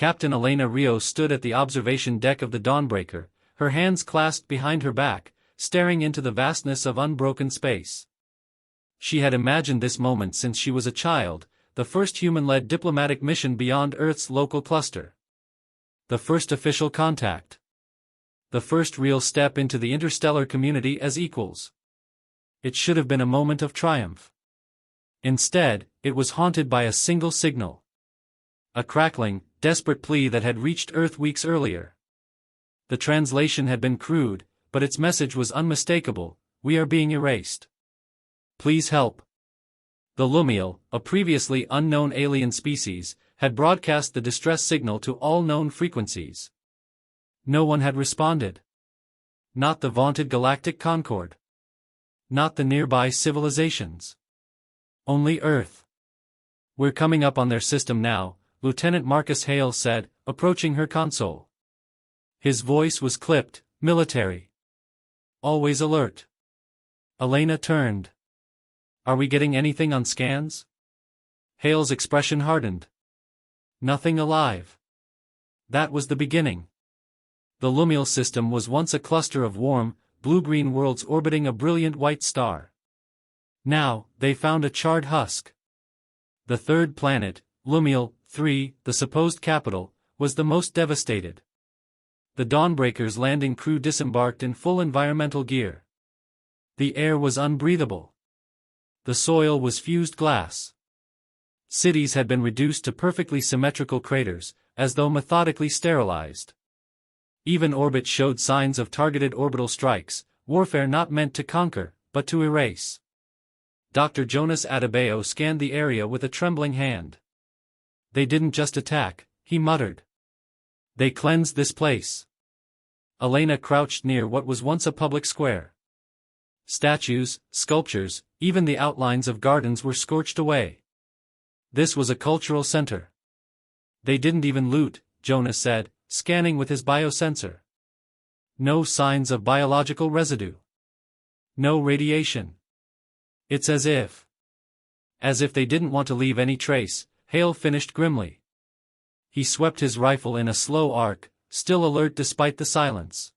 Captain Elena Rios stood at the observation deck of the Dawnbreaker, her hands clasped behind her back, staring into the vastness of unbroken space. She had imagined this moment since she was a child, the first human-led diplomatic mission beyond Earth's local cluster. The first official contact. The first real step into the interstellar community as equals. It should have been a moment of triumph. Instead, it was haunted by a single signal. A crackling, desperate plea that had reached Earth weeks earlier. The translation had been crude, but its message was unmistakable: we are being erased. Please help. The Lumiel, a previously unknown alien species, had broadcast the distress signal to all known frequencies. No one had responded. Not the vaunted Galactic Concord. Not the nearby civilizations. Only Earth. We're coming up on their system now, Lieutenant Marcus Hale said, approaching her console. His voice was clipped, military. Always alert. Elena turned. Are we getting anything on scans? Hale's expression hardened. Nothing alive. That was the beginning. The Lumiel system was once a cluster of warm, blue-green worlds orbiting a brilliant white star. Now, they found a charred husk. The third planet, Lumiel 3, the supposed capital, was the most devastated. The Dawnbreaker's landing crew disembarked in full environmental gear. The air was unbreathable. The soil was fused glass. Cities had been reduced to perfectly symmetrical craters, as though methodically sterilized. Even orbit showed signs of targeted orbital strikes, warfare not meant to conquer, but to erase. Dr. Jonas Adebayo scanned the area with a trembling hand. They didn't just attack, he muttered. They cleansed this place. Elena crouched near what was once a public square. Statues, sculptures, even the outlines of gardens were scorched away. This was a cultural center. They didn't even loot, Jonas said, scanning with his biosensor. No signs of biological residue. No radiation. It's as if they didn't want to leave any trace, Hale finished grimly. He swept his rifle in a slow arc, still alert despite the silence.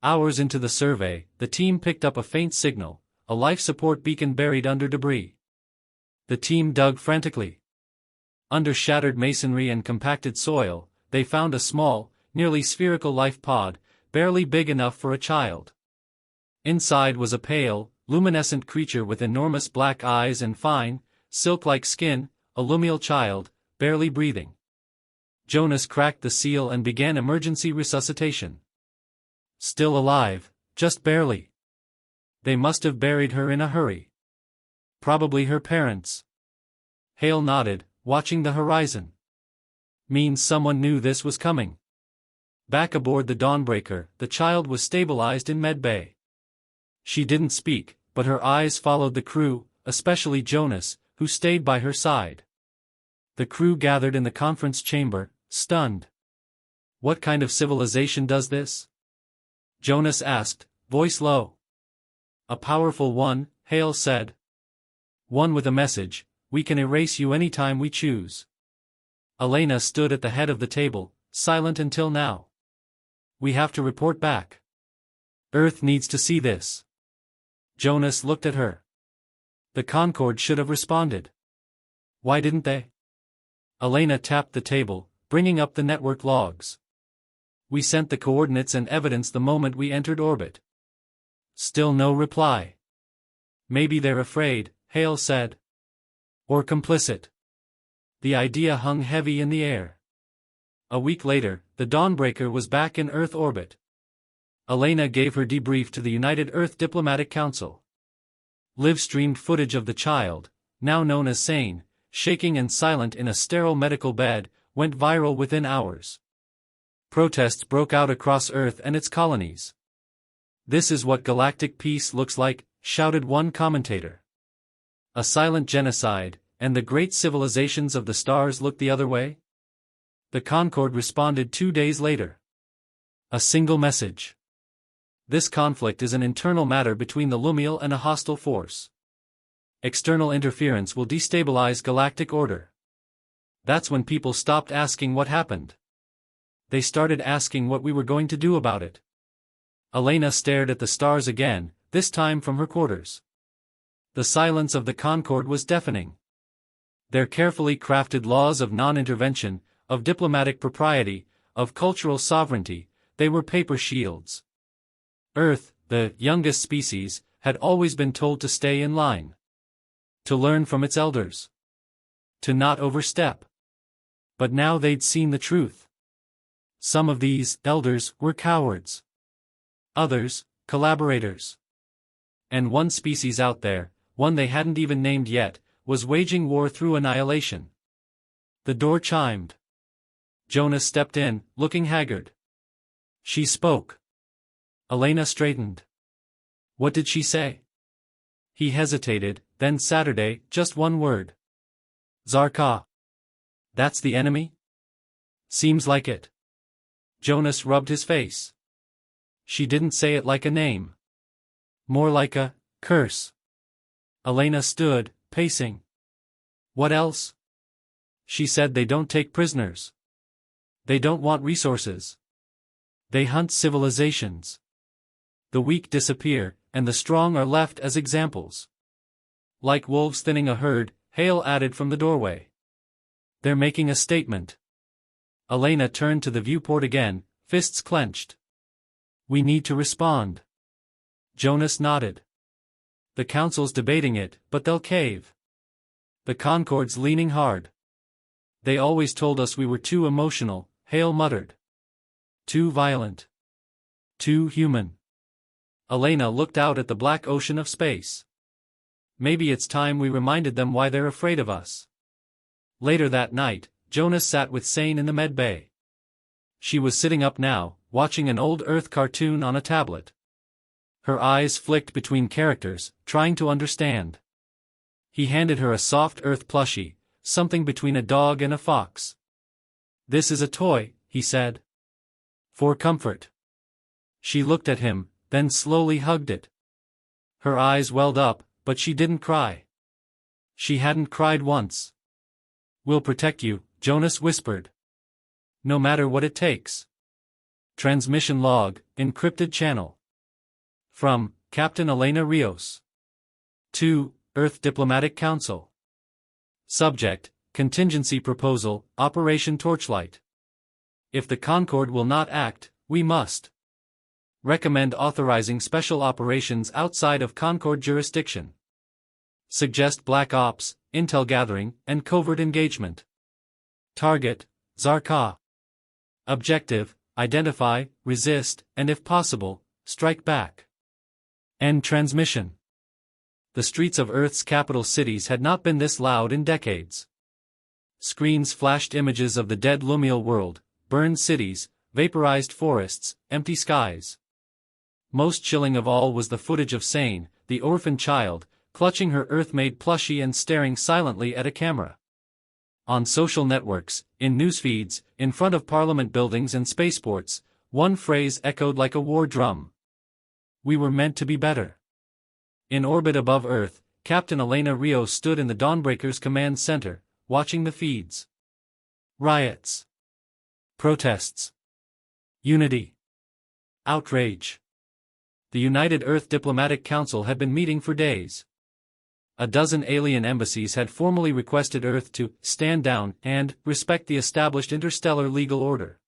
Hours into the survey, the team picked up a faint signal, a life support beacon buried under debris. The team dug frantically. Under shattered masonry and compacted soil, they found a small, nearly spherical life pod, barely big enough for a child. Inside was a pale, luminescent creature with enormous black eyes and fine, silk-like skin, a Lumiel child, barely breathing. Jonas cracked the seal and began emergency resuscitation. Still alive, just barely. They must have buried her in a hurry. Probably her parents. Hale nodded, watching the horizon. Means someone knew this was coming. Back aboard the Dawnbreaker, the child was stabilized in medbay. She didn't speak, but her eyes followed the crew, especially Jonas, who stayed by her side. The crew gathered in the conference chamber, stunned. What kind of civilization does this? Jonas asked, voice low. A powerful one, Hale said. One with a message: we can erase you anytime we choose. Elena stood at the head of the table, silent until now. We have to report back. Earth needs to see this. Jonas looked at her. The Concord should have responded. Why didn't they? Elena tapped the table, bringing up the network logs. We sent the coordinates and evidence the moment we entered orbit. Still no reply. Maybe they're afraid, Hale said. Or complicit. The idea hung heavy in the air. A week later, the Dawnbreaker was back in Earth orbit. Elena gave her debrief to the United Earth Diplomatic Council. Live-streamed footage of the child, now known as sane, shaking and silent in a sterile medical bed, went viral within hours. Protests broke out across Earth and its colonies. This is what galactic peace looks like, shouted one commentator. A silent genocide, and the great civilizations of the stars looked the other way? The Concord responded 2 days later. A single message. This conflict is an internal matter between the Lumiel and a hostile force. External interference will destabilize galactic order. That's when people stopped asking what happened. They started asking what we were going to do about it. Elena stared at the stars again, this time from her quarters. The silence of the Concord was deafening. Their carefully crafted laws of non-intervention, of diplomatic propriety, of cultural sovereignty, they were paper shields. Earth, the youngest species, had always been told to stay in line. To learn from its elders. To not overstep. But now they'd seen the truth. Some of these elders were cowards. Others, collaborators. And one species out there, one they hadn't even named yet, was waging war through annihilation. The door chimed. Jonas stepped in, looking haggard. She spoke. Elena straightened. What did she say? He hesitated, then Saturday, just one word. Zarqa. That's the enemy? Seems like it. Jonas rubbed his face. She didn't say it like a name. More like a curse. Elena stood, pacing. What else? She said they don't take prisoners. They don't want resources. They hunt civilizations. The weak disappear, and the strong are left as examples. Like wolves thinning a herd, Hale added from the doorway. They're making a statement. Elena turned to the viewport again, fists clenched. We need to respond. Jonas nodded. The council's debating it, but they'll cave. The Concord's leaning hard. They always told us we were too emotional, Hale muttered. Too violent. Too human. Elena looked out at the black ocean of space. Maybe it's time we reminded them why they're afraid of us. Later that night, Jonas sat with Sane in the med bay. She was sitting up now, watching an old Earth cartoon on a tablet. Her eyes flicked between characters, trying to understand. He handed her a soft Earth plushie, something between a dog and a fox. This is a toy, he said. For comfort. She looked at him, then slowly hugged it. Her eyes welled up, but she didn't cry. She hadn't cried once. We'll protect you, Jonas whispered. No matter what it takes. Transmission log, encrypted channel. From Captain Elena Rios. To Earth Diplomatic Council. Subject, Contingency Proposal, Operation Torchlight. If the Concord will not act, we must. Recommend authorizing special operations outside of Concord jurisdiction. Suggest black ops, intel gathering, and covert engagement. Target, Zarqa. Objective, identify, resist, and if possible, strike back. End transmission. The streets of Earth's capital cities had not been this loud in decades. Screens flashed images of the dead Lumiel world, burned cities, vaporized forests, empty skies. Most chilling of all was the footage of Sane, the orphan child, clutching her Earth-made plushie and staring silently at a camera. On social networks, in newsfeeds, in front of parliament buildings and spaceports, one phrase echoed like a war drum. We were meant to be better. In orbit above Earth, Captain Elena Rios stood in the Dawnbreaker's command center, watching the feeds. Riots. Protests. Unity. Outrage. The United Earth Diplomatic Council had been meeting for days. A dozen alien embassies had formally requested Earth to stand down and respect the established interstellar legal order.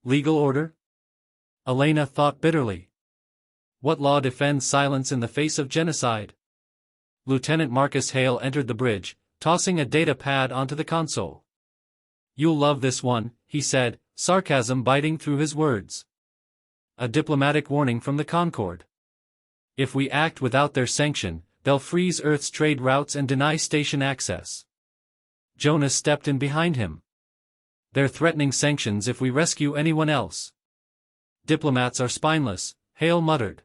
Legal order? Elena thought bitterly. What law defends silence in the face of genocide? Lieutenant Marcus Hale entered the bridge, tossing a data pad onto the console. You'll love this one, he said, sarcasm biting through his words. A diplomatic warning from the Concord. If we act without their sanction, they'll freeze Earth's trade routes and deny station access. Jonas stepped in behind him. They're threatening sanctions if we rescue anyone else. Diplomats are spineless, Hale muttered.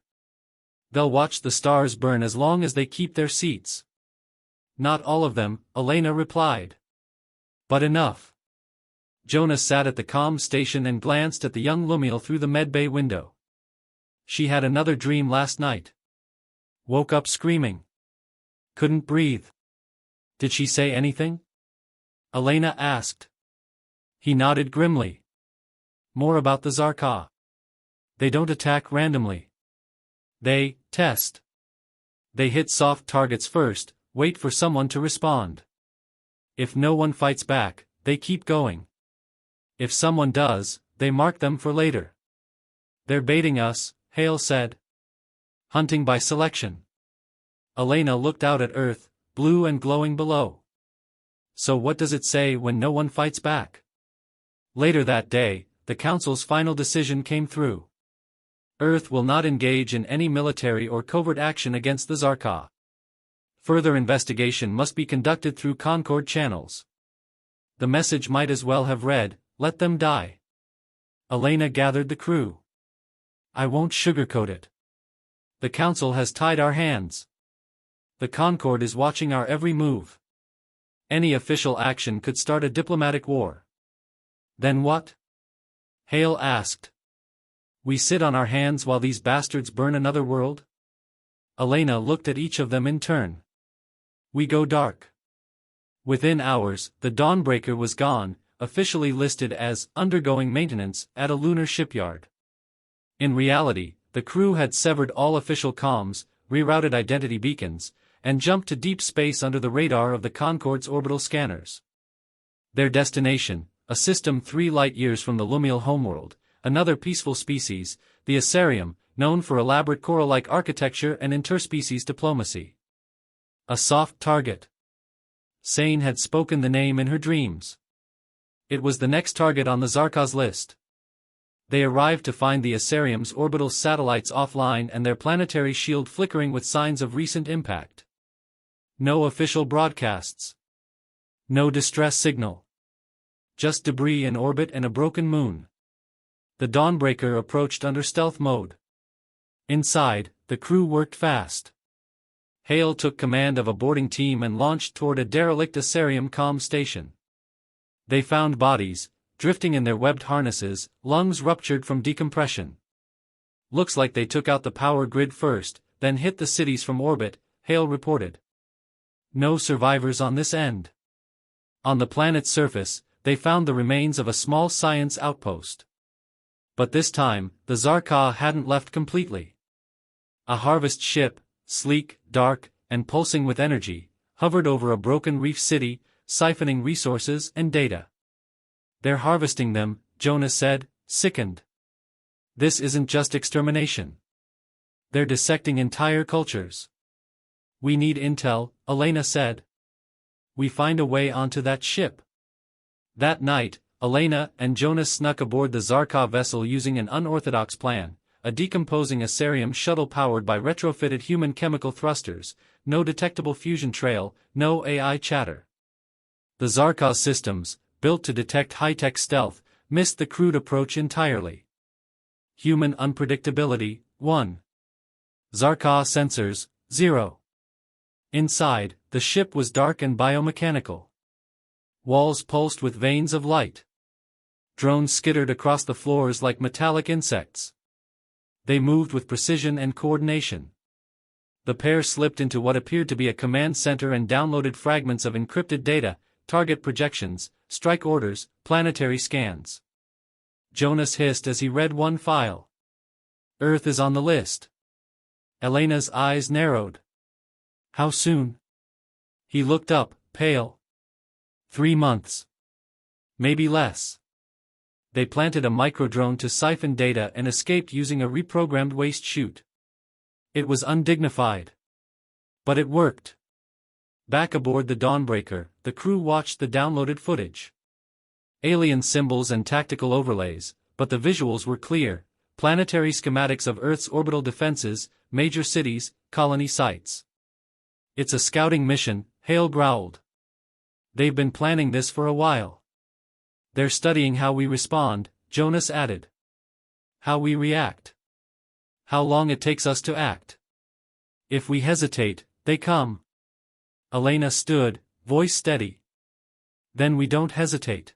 They'll watch the stars burn as long as they keep their seats. Not all of them, Elena replied. But enough. Jonas sat at the comm station and glanced at the young Lumiel through the medbay window. She had another dream last night. Woke up screaming. Couldn't breathe. Did she say anything? Elena asked. He nodded grimly. More about the Zarqa. They don't attack randomly. They test. They hit soft targets first, wait for someone to respond. If no one fights back, they keep going. If someone does, they mark them for later. They're baiting us, Hale said. Hunting by selection. Elena looked out at Earth, blue and glowing below. So what does it say when no one fights back? Later that day, the Council's final decision came through. Earth will not engage in any military or covert action against the Zarqa. Further investigation must be conducted through Concord channels. The message might as well have read, "Let them die." Elena gathered the crew. I won't sugarcoat it. The Council has tied our hands. The Concord is watching our every move. Any official action could start a diplomatic war. Then what? Hale asked. We sit on our hands while these bastards burn another world? Elena looked at each of them in turn. We go dark. Within hours, the Dawnbreaker was gone, officially listed as undergoing maintenance at a lunar shipyard. In reality, the crew had severed all official comms, rerouted identity beacons, and jumped to deep space under the radar of the Concord's orbital scanners. Their destination, a system 3 light-years from the Lumiel homeworld, another peaceful species, the Asarium, known for elaborate coral-like architecture and interspecies diplomacy. A soft target. Sane had spoken the name in her dreams. It was the next target on the Zarqa's list. They arrived to find the Asarium's orbital satellites offline and their planetary shield flickering with signs of recent impact. No official broadcasts. No distress signal. Just debris in orbit and a broken moon. The Dawnbreaker approached under stealth mode. Inside, the crew worked fast. Hale took command of a boarding team and launched toward a derelict Asarium comm station. They found bodies, drifting in their webbed harnesses, lungs ruptured from decompression. Looks like they took out the power grid first, then hit the cities from orbit, Hale reported. No survivors on this end. On the planet's surface, they found the remains of a small science outpost. But this time, the Zarqa hadn't left completely. A harvest ship, sleek, dark, and pulsing with energy, hovered over a broken reef city, siphoning resources and data. They're harvesting them, Jonas said, sickened. This isn't just extermination. They're dissecting entire cultures. We need intel, Elena said. We find a way onto that ship. That night, Elena and Jonas snuck aboard the Zarqa vessel using an unorthodox plan, a decomposing Asarium shuttle powered by retrofitted human chemical thrusters, no detectable fusion trail, no AI chatter. The Zarqa's systems, built to detect high-tech stealth, missed the crude approach entirely. Human unpredictability, 1. Zarqa sensors, 0. Inside, the ship was dark and biomechanical. Walls pulsed with veins of light. Drones skittered across the floors like metallic insects. They moved with precision and coordination. The pair slipped into what appeared to be a command center and downloaded fragments of encrypted data, target projections, strike orders, planetary scans. Jonas hissed as he read one file. Earth is on the list. Elena's eyes narrowed. How soon? He looked up, pale. 3 months. Maybe less. They planted a microdrone to siphon data and escaped using a reprogrammed waste chute. It was undignified. But it worked. Back aboard the Dawnbreaker, the crew watched the downloaded footage. Alien symbols and tactical overlays, but the visuals were clear, planetary schematics of Earth's orbital defenses, major cities, colony sites. It's a scouting mission, Hale growled. They've been planning this for a while. They're studying how we respond, Jonas added. How we react. How long it takes us to act. If we hesitate, they come. Elena stood, voice steady. Then we don't hesitate.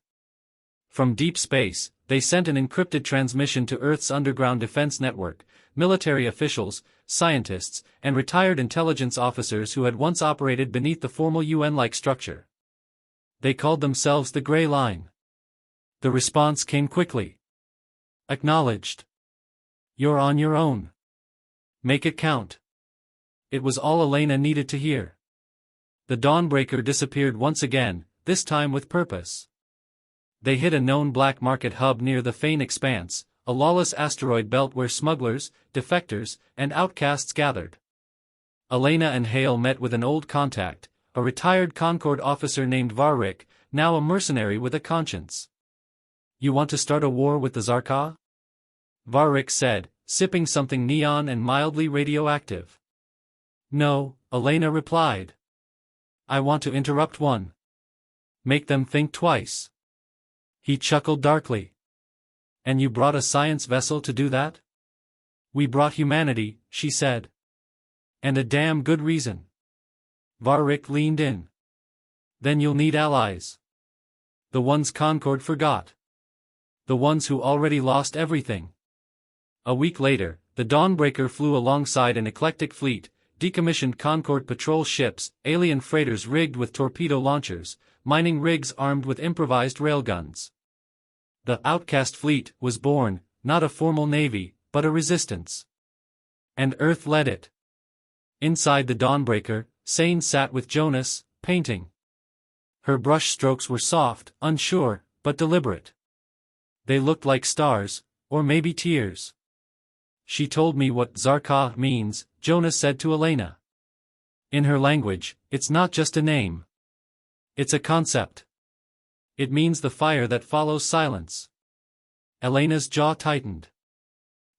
From deep space, they sent an encrypted transmission to Earth's underground defense network, military officials, scientists, and retired intelligence officers who had once operated beneath the formal UN-like structure. They called themselves the Grey Line. The response came quickly. Acknowledged. You're on your own. Make it count. It was all Elena needed to hear. The Dawnbreaker disappeared once again, this time with purpose. They hit a known black market hub near the Fane Expanse, a lawless asteroid belt where smugglers, defectors, and outcasts gathered. Elena and Hale met with an old contact, a retired Concord officer named Varric, now a mercenary with a conscience. You want to start a war with the Zarqa? Varric said, sipping something neon and mildly radioactive. No, Elena replied. I want to interrupt one. Make them think twice. He chuckled darkly. And you brought a science vessel to do that? We brought humanity, she said. And a damn good reason. Varric leaned in. Then you'll need allies. The ones Concord forgot. The ones who already lost everything. A week later, the Dawnbreaker flew alongside an eclectic fleet, decommissioned Concord patrol ships, alien freighters rigged with torpedo launchers, mining rigs armed with improvised railguns. The Outcast Fleet was born, not a formal navy, but a resistance. And Earth led it. Inside the Dawnbreaker, Sane sat with Jonas, painting. Her brush strokes were soft, unsure, but deliberate. They looked like stars, or maybe tears. She told me what Zarqa means, Jonas said to Elena. In her language, it's not just a name. It's a concept. It means the fire that follows silence. Elena's jaw tightened.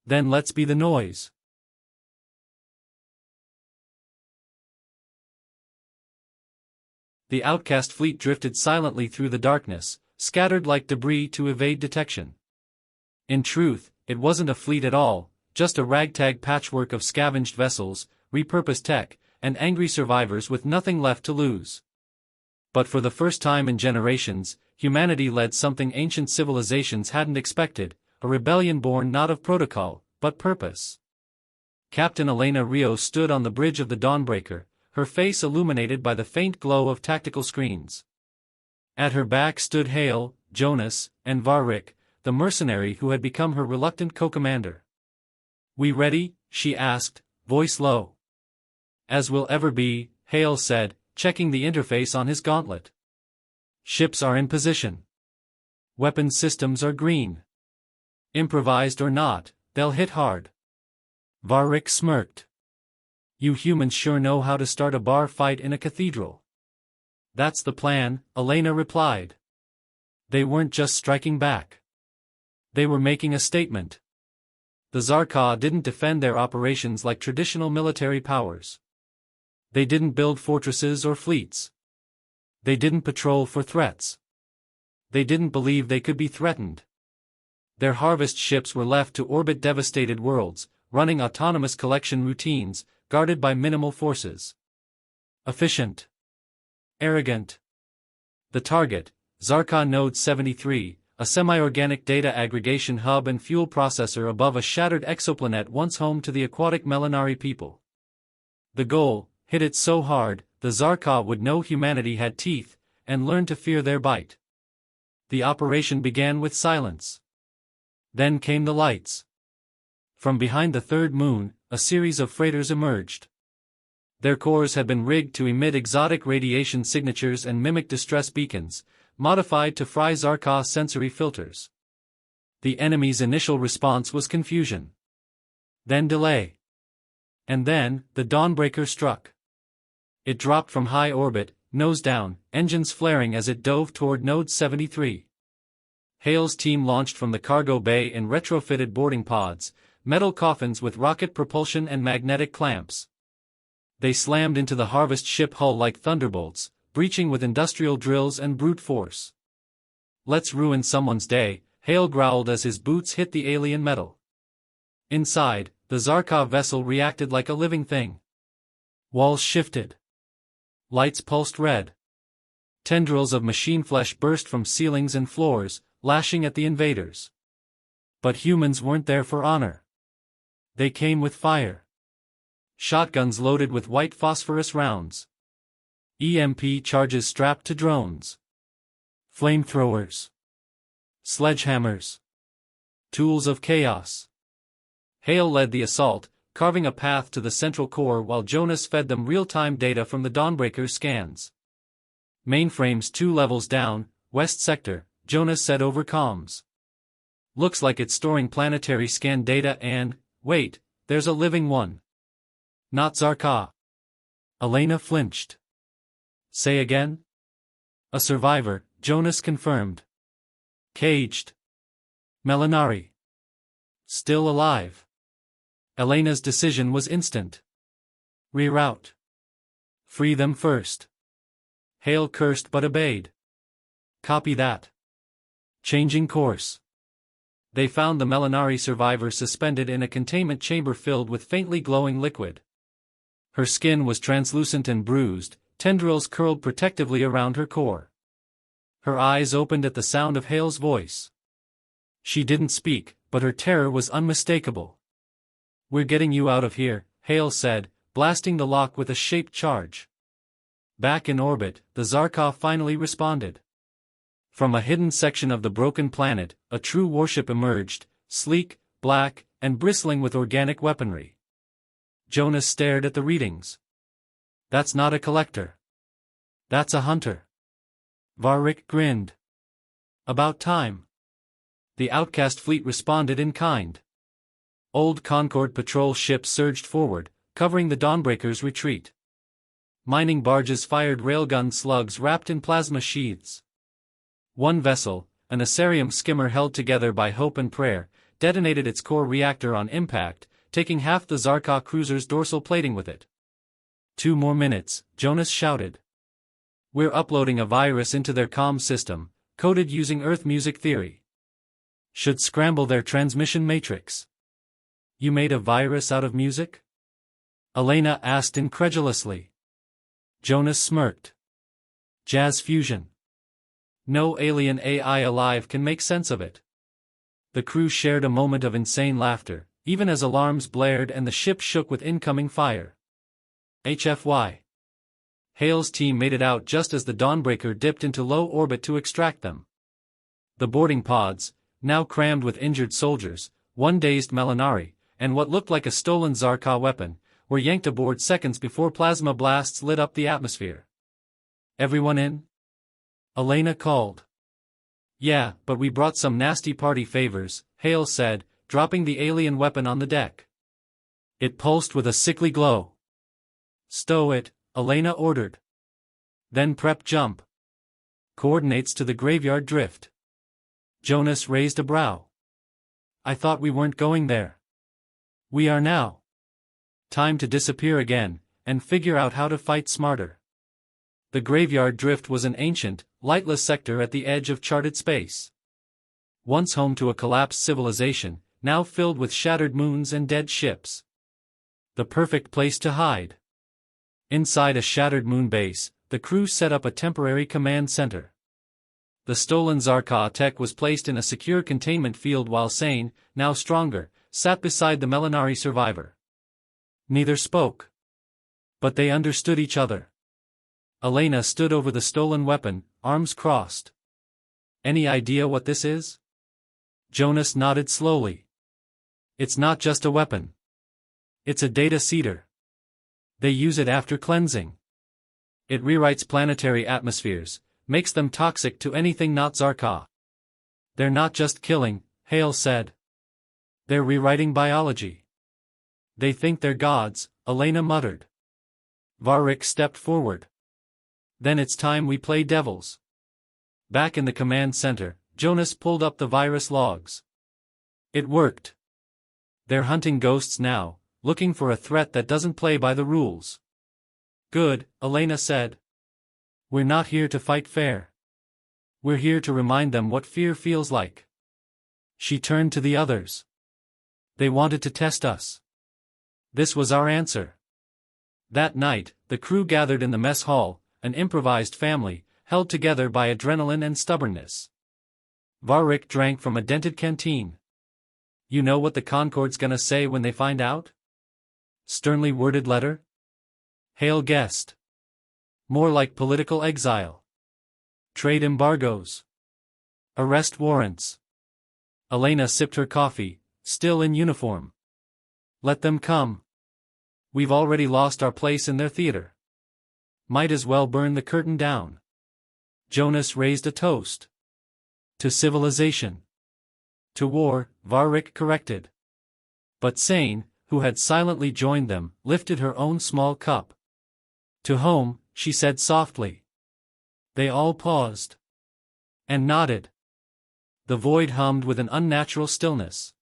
Then let's be the noise. The Outcast Fleet drifted silently through the darkness, scattered like debris to evade detection. In truth, it wasn't a fleet at all, just a ragtag patchwork of scavenged vessels, repurposed tech, and angry survivors with nothing left to lose. But for the first time in generations, humanity led something ancient civilizations hadn't expected, a rebellion born not of protocol, but purpose. Captain Elena Rios stood on the bridge of the Dawnbreaker, her face illuminated by the faint glow of tactical screens. At her back stood Hale, Jonas, and Varric, the mercenary who had become her reluctant co-commander. We ready? She asked, voice low. As we'll ever be, Hale said, checking the interface on his gauntlet. Ships are in position. Weapons systems are green. Improvised or not, they'll hit hard. Varric smirked. You humans sure know how to start a bar fight in a cathedral. That's the plan, Elena replied. They weren't just striking back. They were making a statement. The Zarqa didn't defend their operations like traditional military powers. They didn't build fortresses or fleets. They didn't patrol for threats. They didn't believe they could be threatened. Their harvest ships were left to orbit devastated worlds, running autonomous collection routines, guarded by minimal forces. Efficient. Arrogant. The target, Zarqa Node 73, a semi-organic data aggregation hub and fuel processor above a shattered exoplanet once home to the aquatic Melanari people. The goal, hit it so hard, the Zarqa would know humanity had teeth, and learn to fear their bite. The operation began with silence. Then came the lights. From behind the third moon, a series of freighters emerged. Their cores had been rigged to emit exotic radiation signatures and mimic distress beacons, modified to fry Zarqa sensory filters. The enemy's initial response was confusion. Then delay. And then, the Dawnbreaker struck. It dropped from high orbit, nose down, engines flaring as it dove toward Node 73. Hale's team launched from the cargo bay in retrofitted boarding pods, metal coffins with rocket propulsion and magnetic clamps. They slammed into the harvest ship hull like thunderbolts, breaching with industrial drills and brute force. Let's ruin someone's day, Hale growled as his boots hit the alien metal. Inside, the Zarqa vessel reacted like a living thing. Walls shifted. Lights pulsed red. Tendrils of machine flesh burst from ceilings and floors, lashing at the invaders. But humans weren't there for honor. They came with fire. Shotguns loaded with white phosphorus rounds. EMP charges strapped to drones. Flamethrowers. Sledgehammers. Tools of chaos. Hale led the assault, carving a path to the central core while Jonas fed them real-time data from the Dawnbreaker's scans. Mainframe's 2 levels down, West Sector, Jonas said over comms. Looks like it's storing planetary scan data and, wait, there's a living one. Not Zarka. Elena flinched. Say again? A survivor, Jonas confirmed. Caged. Melanari. Still alive. Elena's decision was instant. Reroute. Free them first. Hale cursed but obeyed. Copy that. Changing course. They found the Melanari survivor suspended in a containment chamber filled with faintly glowing liquid. Her skin was translucent and bruised, tendrils curled protectively around her core. Her eyes opened at the sound of Hale's voice. She didn't speak, but her terror was unmistakable. We're getting you out of here, Hale said, blasting the lock with a shaped charge. Back in orbit, the Zarkov finally responded. From a hidden section of the broken planet, a true warship emerged, sleek, black, and bristling with organic weaponry. Jonas stared at the readings. That's not a collector. That's a hunter. Varric grinned. About time. The outcast fleet responded in kind. Old Concord patrol ships surged forward, covering the Dawnbreaker's retreat. Mining barges fired railgun slugs wrapped in plasma sheaths. One vessel, an Asarium skimmer held together by hope and prayer, detonated its core reactor on impact, taking half the Zarka cruiser's dorsal plating with it. 2 more minutes, Jonas shouted. We're uploading a virus into their comm system, coded using Earth music theory. Should scramble their transmission matrix. You made a virus out of music? Elena asked incredulously. Jonas smirked. Jazz fusion. No alien AI alive can make sense of it. The crew shared a moment of insane laughter, even as alarms blared and the ship shook with incoming fire. HFY. Hale's team made it out just as the Dawnbreaker dipped into low orbit to extract them. The boarding pods, now crammed with injured soldiers, one dazed Melanari, and what looked like a stolen Zarka weapon, were yanked aboard seconds before plasma blasts lit up the atmosphere. Everyone in? Elena called. Yeah, but we brought some nasty party favors, Hale said, dropping the alien weapon on the deck. It pulsed with a sickly glow. Stow it, Elena ordered. Then prep jump. Coordinates to the graveyard drift. Jonas raised a brow. I thought we weren't going there. We are now. Time to disappear again, and figure out how to fight smarter. The graveyard drift was an ancient, lightless sector at the edge of charted space. Once home to a collapsed civilization, now filled with shattered moons and dead ships. The perfect place to hide. Inside a shattered moon base, the crew set up a temporary command center. The stolen Zarka tech was placed in a secure containment field while Sane, now stronger, sat beside the Melanari survivor. Neither spoke. But they understood each other. Elena stood over the stolen weapon, arms crossed. Any idea what this is? Jonas nodded slowly. It's not just a weapon. It's a data seeder. They use it after cleansing. It rewrites planetary atmospheres, makes them toxic to anything not Zarka. They're not just killing, Hale said. They're rewriting biology. They think they're gods, Elena muttered. Varric stepped forward. Then it's time we play devils. Back in the command center, Jonas pulled up the virus logs. It worked. They're hunting ghosts now, looking for a threat that doesn't play by the rules. Good, Elena said. We're not here to fight fair. We're here to remind them what fear feels like. She turned to the others. They wanted to test us. This was our answer. That night, the crew gathered in the mess hall, an improvised family, held together by adrenaline and stubbornness. Varric drank from a dented canteen. You know what the Concord's gonna say when they find out? Sternly worded letter? Hale guessed. More like political exile. Trade embargoes. Arrest warrants. Elena sipped her coffee, still in uniform. Let them come. We've already lost our place in their theater. Might as well burn the curtain down. Jonas raised a toast. To civilization. To war, Varric corrected. But Sane, who had silently joined them, lifted her own small cup. To home, she said softly. They all paused. And nodded. The void hummed with an unnatural stillness.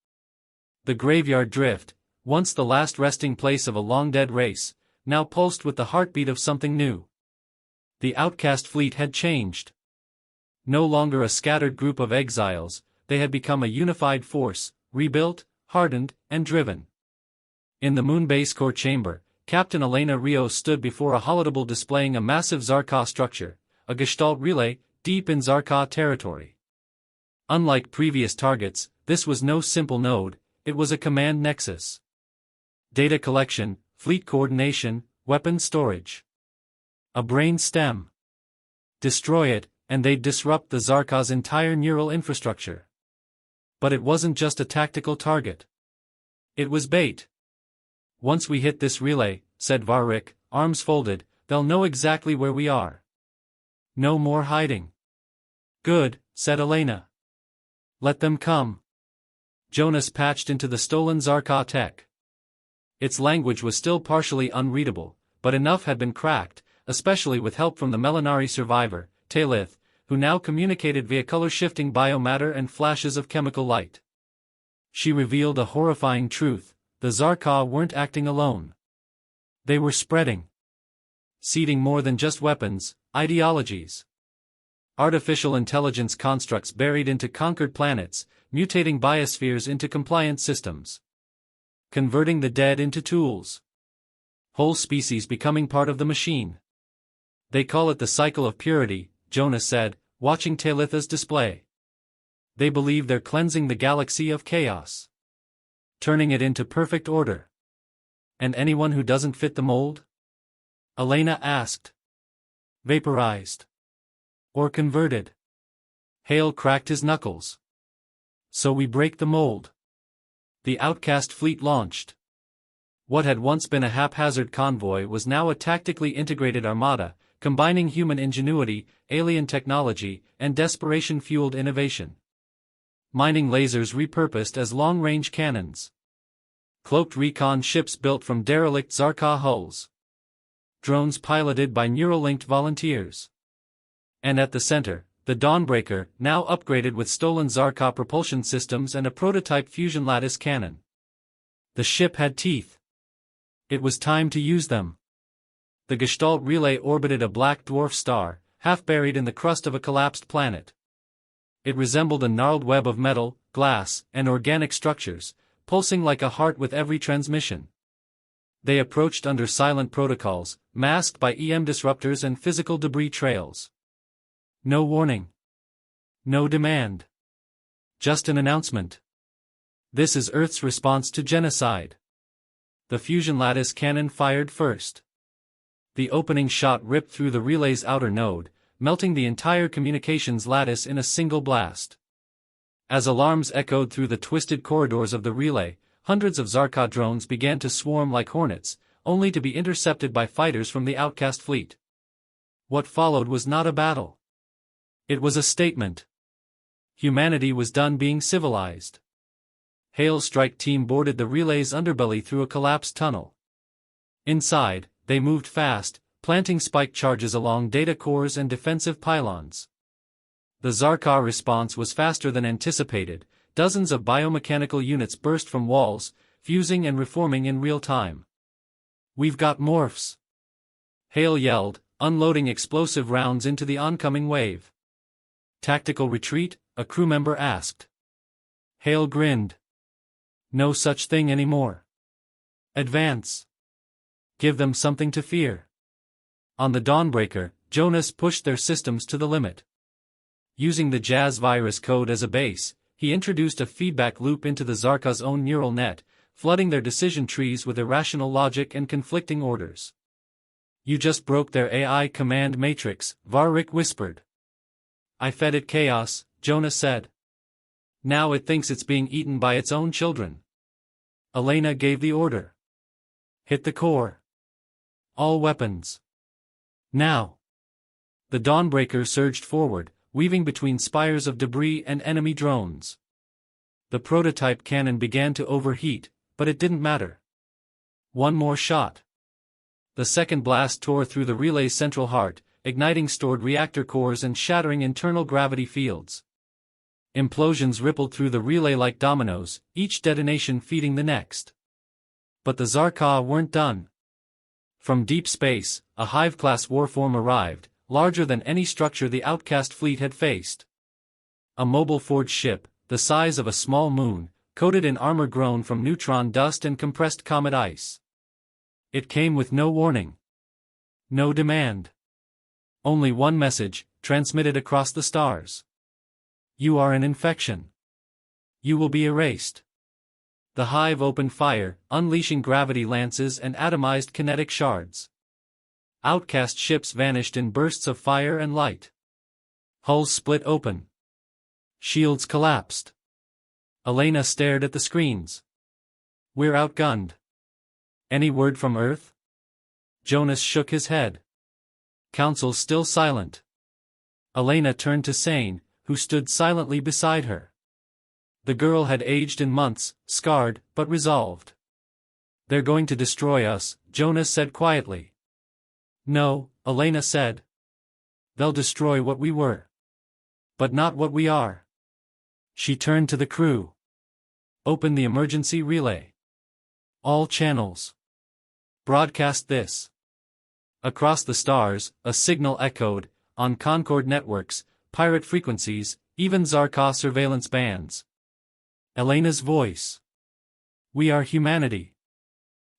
The graveyard drift, once the last resting place of a long-dead race, now pulsed with the heartbeat of something new. The outcast fleet had changed. No longer a scattered group of exiles, they had become a unified force, rebuilt, hardened, and driven. In the Moonbase core chamber, Captain Elena Rios stood before a holodeble displaying a massive Zarka structure, a Gestalt relay, deep in Zarka territory. Unlike previous targets, this was no simple node, it was a command nexus. Data collection, fleet coordination, weapons storage. A brain stem. Destroy it, and they'd disrupt the Zarka's entire neural infrastructure. But it wasn't just a tactical target. It was bait. Once we hit this relay, said Varric, arms folded, they'll know exactly where we are. No more hiding. Good, said Elena. Let them come. Jonas patched into the stolen Zarka tech. Its language was still partially unreadable, but enough had been cracked, especially with help from the Melanari survivor, Talith, who now communicated via color-shifting biomatter and flashes of chemical light. She revealed a horrifying truth: the Zarka weren't acting alone. They were spreading. Seeding more than just weapons, ideologies. Artificial intelligence constructs buried into conquered planets, mutating biospheres into compliant systems. Converting the dead into tools. Whole species becoming part of the machine. They call it the cycle of purity, Jonas said, watching Talitha's display. They believe they're cleansing the galaxy of chaos. Turning it into perfect order. And anyone who doesn't fit the mold? Elena asked. Vaporized. Or converted. Hale cracked his knuckles. So we break the mold. The outcast fleet launched. What had once been a haphazard convoy was now a tactically integrated armada, combining human ingenuity, alien technology, and desperation-fueled innovation. Mining lasers repurposed as long-range cannons. Cloaked recon ships built from derelict Zarka hulls. Drones piloted by neural-linked volunteers. And at the center, the Dawnbreaker, now upgraded with stolen Zarka propulsion systems and a prototype fusion lattice cannon. The ship had teeth. It was time to use them. The Gestalt relay orbited a black dwarf star, half buried in the crust of a collapsed planet. It resembled a gnarled web of metal, glass, and organic structures, pulsing like a heart with every transmission. They approached under silent protocols, masked by EM disruptors and physical debris trails. No warning. No demand. Just an announcement. This is Earth's response to genocide. The fusion lattice cannon fired first. The opening shot ripped through the relay's outer node, melting the entire communications lattice in a single blast. As alarms echoed through the twisted corridors of the relay, hundreds of Zarka drones began to swarm like hornets, only to be intercepted by fighters from the outcast fleet. What followed was not a battle. It was a statement. Humanity was done being civilized. Hale's strike team boarded the relay's underbelly through a collapsed tunnel. Inside, they moved fast, planting spike charges along data cores and defensive pylons. The Zarka response was faster than anticipated. Dozens of biomechanical units burst from walls, fusing and reforming in real time. We've got morphs. Hale yelled, unloading explosive rounds into the oncoming wave. Tactical retreat? A crew member asked. Hale grinned. No such thing anymore. Advance. Give them something to fear. On the Dawnbreaker, Jonas pushed their systems to the limit. Using the Jazz virus code as a base, he introduced a feedback loop into the Zarka's own neural net, flooding their decision trees with irrational logic and conflicting orders. You just broke their AI command matrix, Varric whispered. I fed it chaos, Jonas said. Now it thinks it's being eaten by its own children. Elena gave the order. Hit the core. All weapons. Now. The Dawnbreaker surged forward, weaving between spires of debris and enemy drones. The prototype cannon began to overheat, but it didn't matter. One more shot. The second blast tore through the relay's central heart, igniting stored reactor cores and shattering internal gravity fields. Implosions rippled through the relay like dominoes, each detonation feeding the next. But the Zarqa weren't done. From deep space, a Hive-class warform arrived, larger than any structure the Outcast fleet had faced. A mobile forged ship, the size of a small moon, coated in armor grown from neutron dust and compressed comet ice. It came with no warning. No demand. Only one message, transmitted across the stars. You are an infection. You will be erased. The Hive opened fire, unleashing gravity lances and atomized kinetic shards. Outcast ships vanished in bursts of fire and light. Hulls split open. Shields collapsed. Elena stared at the screens. We're outgunned. Any word from Earth? Jonas shook his head. Council still silent. Elena turned to Sane, who stood silently beside her. The girl had aged in months, scarred, but resolved. They're going to destroy us, Jonas said quietly. No, Elena said. They'll destroy what we were. But not what we are. She turned to the crew. Open the emergency relay. All channels. Broadcast this. Across the stars, a signal echoed, on Concord networks, pirate frequencies, even Zarqa surveillance bands. Elena's voice. We are humanity.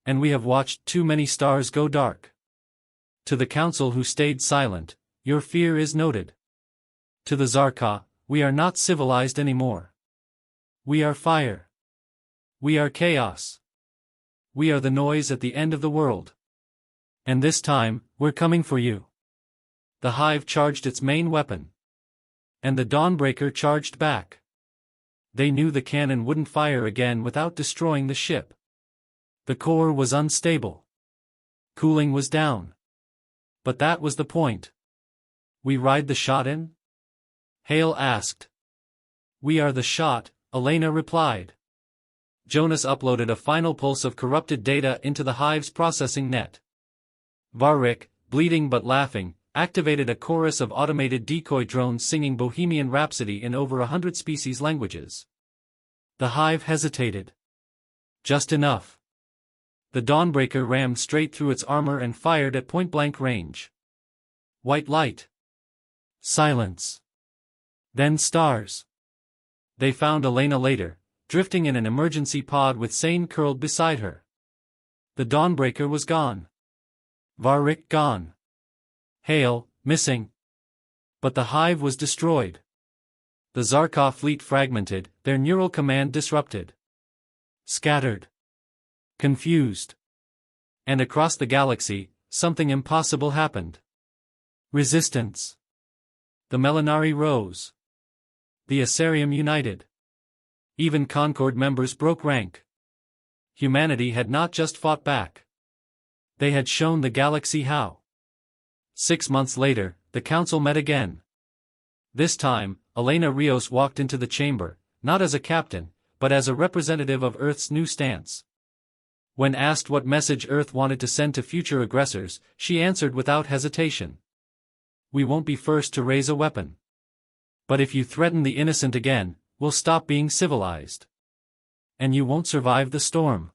And we have watched too many stars go dark. To the council who stayed silent, your fear is noted. To the Zarqa, we are not civilized anymore. We are fire. We are chaos. We are the noise at the end of the world. And this time, we're coming for you. The Hive charged its main weapon. And the Dawnbreaker charged back. They knew the cannon wouldn't fire again without destroying the ship. The core was unstable. Cooling was down. But that was the point. We ride the shot in? Hale asked. We are the shot, Elena replied. Jonas uploaded a final pulse of corrupted data into the Hive's processing net. Varric, bleeding but laughing, activated a chorus of automated decoy drones singing Bohemian Rhapsody in over 100 species languages. The Hive hesitated. Just enough. The Dawnbreaker rammed straight through its armor and fired at point-blank range. White light. Silence. Then stars. They found Elena later, drifting in an emergency pod with Sane curled beside her. The Dawnbreaker was gone. Varric gone. Hale, missing. But the Hive was destroyed. The Zarqa fleet fragmented, their neural command disrupted. Scattered. Confused. And across the galaxy, something impossible happened. Resistance. The Melanari rose. The Asarium united. Even Concord members broke rank. Humanity had not just fought back. They had shown the galaxy how. 6 months later, the council met again. This time, Elena Rios walked into the chamber, not as a captain, but as a representative of Earth's new stance. When asked what message Earth wanted to send to future aggressors, she answered without hesitation. We won't be first to raise a weapon. But if you threaten the innocent again, we'll stop being civilized. And you won't survive the storm.